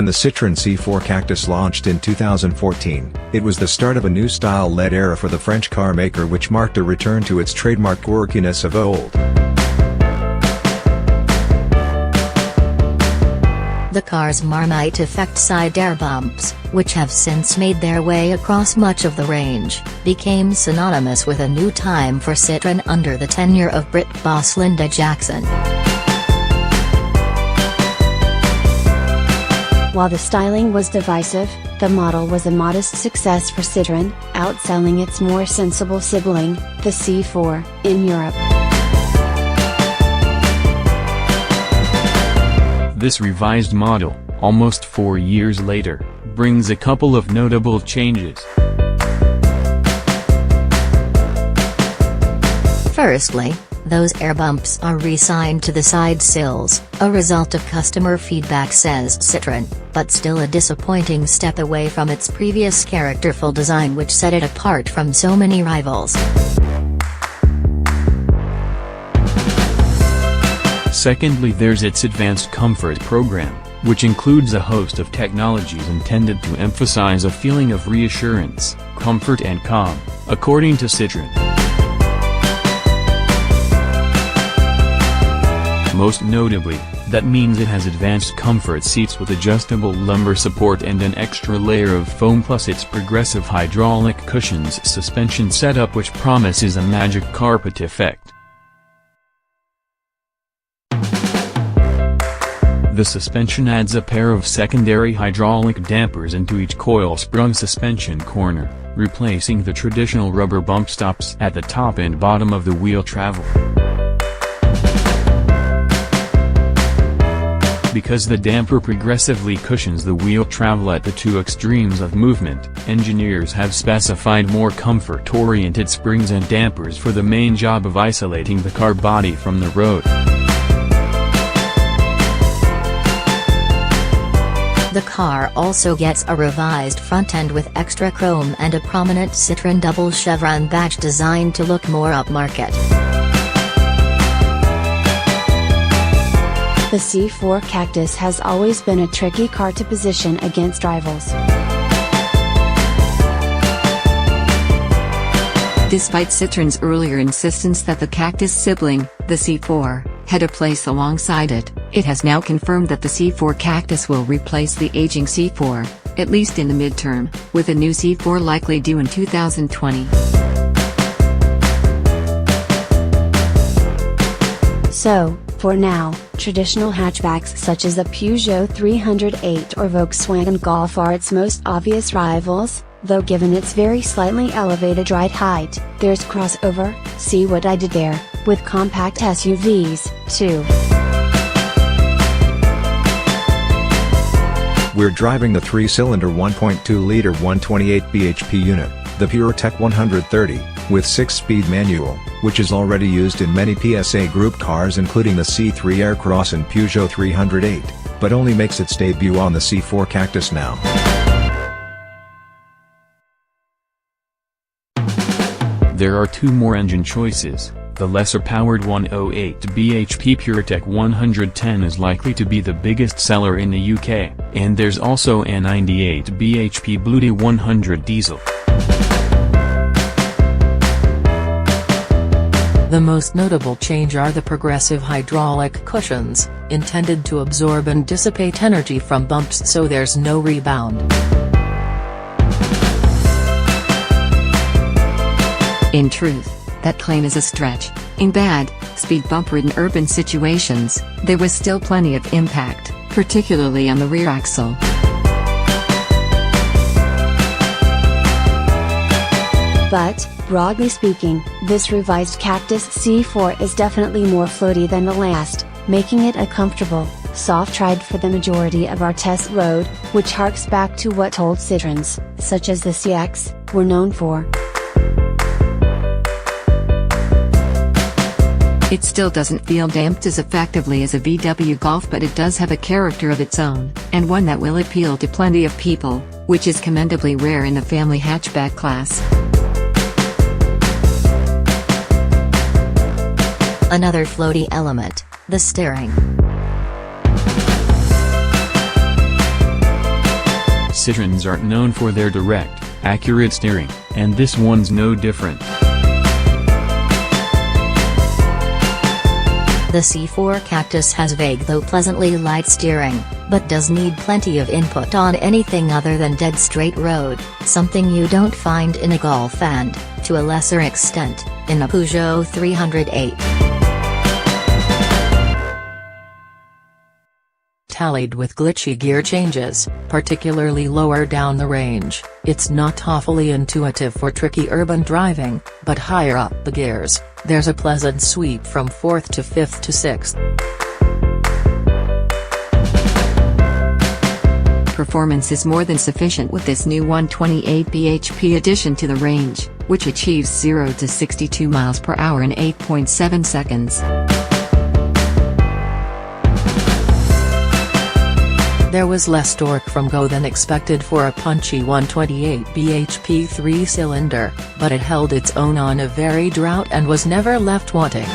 When the Citroen C4 Cactus launched in 2014, it was the start of a new style-led era for the French car maker, which marked a return to its trademark quirkiness of old. The car's Marmite-effect side air bumps, which have since made their way across much of the range, became synonymous with a new time for Citroën under the tenure of Brit boss Linda Jackson. While the styling was divisive, the model was a modest success for Citroën, outselling its more sensible sibling, the C4, in Europe. This revised model, almost 4 years later, brings a couple of notable changes. Firstly, those air bumps are re-signed to the side sills, a result of customer feedback, says Citroën, but still a disappointing step away from its previous characterful design which set it apart from so many rivals. Secondly, there's its Advanced Comfort program, which includes a host of technologies intended to emphasize a feeling of reassurance, comfort and calm, according to Citroën. Most notably, that means it has advanced comfort seats with adjustable lumbar support and an extra layer of foam, plus its progressive hydraulic cushions suspension setup, which promises a magic carpet effect. The suspension adds a pair of secondary hydraulic dampers into each coil-sprung suspension corner, replacing the traditional rubber bump stops at the top and bottom of the wheel travel. Because the damper progressively cushions the wheel travel at the two extremes of movement, engineers have specified more comfort-oriented springs and dampers for the main job of isolating the car body from the road. The car also gets a revised front end with extra chrome and a prominent Citroën double chevron badge designed to look more upmarket. The C4 Cactus has always been a tricky car to position against rivals. Despite Citroën's earlier insistence that the Cactus sibling, the C4, had a place alongside it, it has now confirmed that the C4 Cactus will replace the aging C4, at least in the midterm, with a new C4 likely due in 2020. So, for now, traditional hatchbacks such as the Peugeot 308 or Volkswagen Golf are its most obvious rivals, though given its very slightly elevated ride height, there's crossover, see what I did there, with compact SUVs, too. We're driving the 3-cylinder 1.2-liter 128 bhp unit, the PureTech 130, with 6-speed manual, which is already used in many PSA Group cars including the C3 Aircross and Peugeot 308, but only makes its debut on the C4 Cactus now. There are two more engine choices. The lesser-powered 108 bhp PureTech 110 is likely to be the biggest seller in the UK, and there's also a 98 bhp Blue 100 diesel. The most notable change are the progressive hydraulic cushions, intended to absorb and dissipate energy from bumps so there's no rebound. In truth, that claim is a stretch. In bad, speed bump-ridden urban situations, there was still plenty of impact, particularly on the rear axle. But, broadly speaking, this revised Cactus C4 is definitely more floaty than the last, making it a comfortable, soft ride for the majority of our test road, which harks back to what old Citroens, such as the CX, were known for. It still doesn't feel damped as effectively as a VW Golf, but it does have a character of its own, and one that will appeal to plenty of people, which is commendably rare in the family hatchback class. Another floaty element, the steering. Citroens aren't known for their direct, accurate steering, and this one's no different. The C4 Cactus has vague though pleasantly light steering, but does need plenty of input on anything other than dead straight road, something you don't find in a Golf and, to a lesser extent, in a Peugeot 308. Tallied with glitchy gear changes, particularly lower down the range, it's not awfully intuitive for tricky urban driving, but higher up the gears, there's a pleasant sweep from 4th to 5th to 6th. Performance is more than sufficient with this new 128 bhp addition to the range, which achieves 0 to 62 miles per hour in 8.7 seconds. There was less torque from go than expected for a punchy 128 bhp 3-cylinder, but it held its own on a varied route and was never left wanting.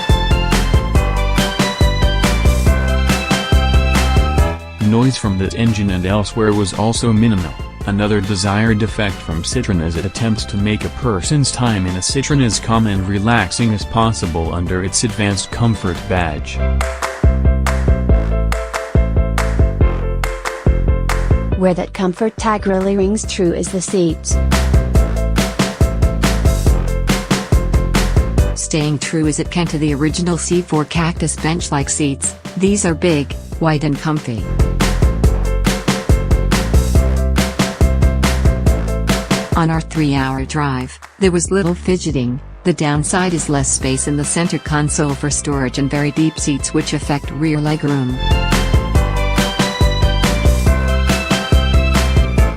Noise from the engine and elsewhere was also minimal, another desired effect from Citroen as it attempts to make a person's time in a Citroen as calm and relaxing as possible under its advanced comfort badge. Where that comfort tag really rings true is the seats. Staying true as it can to the original C4 Cactus bench-like seats, these are big, wide and comfy. On our 3-hour drive, there was little fidgeting. The downside is less space in the center console for storage and very deep seats which affect rear legroom.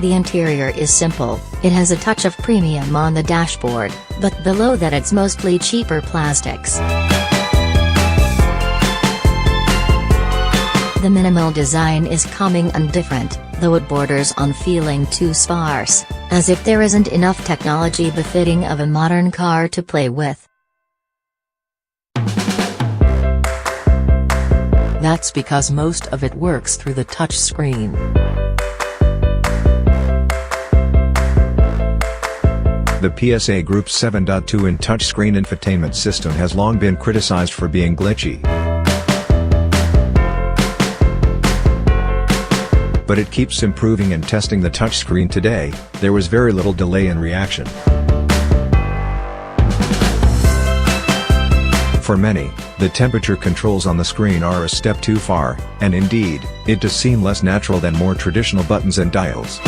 The interior is simple, it has a touch of premium on the dashboard, but below that it's mostly cheaper plastics. The minimal design is calming and different, though it borders on feeling too sparse, as if there isn't enough technology befitting of a modern car to play with. That's because most of it works through the touch screen. The PSA Group 7.2 touchscreen infotainment system has long been criticized for being glitchy. But it keeps improving, and testing the touchscreen today, there was very little delay in reaction. For many, the temperature controls on the screen are a step too far, and indeed, it does seem less natural than more traditional buttons and dials.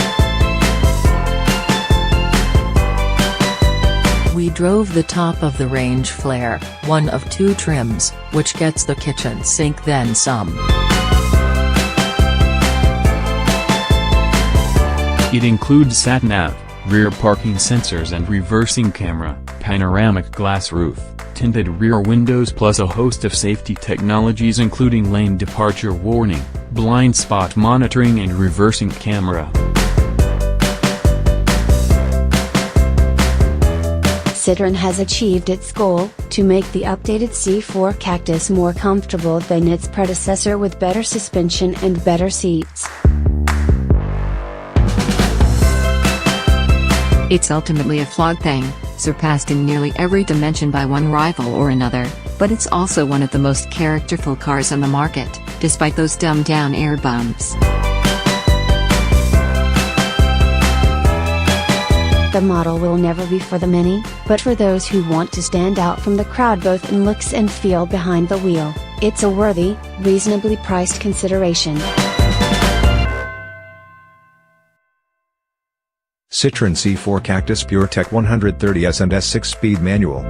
We drove the top of the range flare, one of 2 trims, which gets the kitchen sink then some. It includes sat-nav, rear parking sensors and reversing camera, panoramic glass roof, tinted rear windows plus a host of safety technologies including lane departure warning, blind spot monitoring and reversing camera. Citroen has achieved its goal, to make the updated C4 Cactus more comfortable than its predecessor with better suspension and better seats. It's ultimately a flawed thing, surpassed in nearly every dimension by one rival or another, but it's also one of the most characterful cars on the market, despite those dumbed-down air bumps. The model will never be for the many, but for those who want to stand out from the crowd both in looks and feel behind the wheel, it's a worthy, reasonably priced consideration. Citroen C4 Cactus PureTech 130S and S 6-speed manual.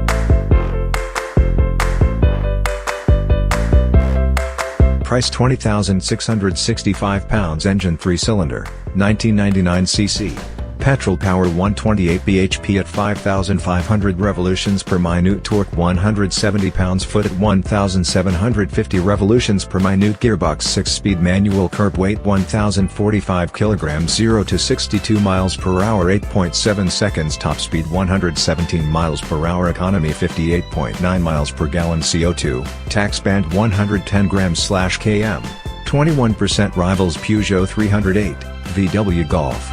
Price £20,665, engine 3-cylinder, 1999 cc. Petrol power 128 bhp at 5,500 revolutions per minute, torque 170 pounds-foot at 1,750 revolutions per minute, gearbox 6-speed manual, curb weight 1,045 kg, 0 to 62 miles per hour 8.7 seconds, top speed 117 miles per hour, economy 58.9 miles per gallon, CO2, tax band 110 grams/km, 21% rivals Peugeot 308, VW Golf.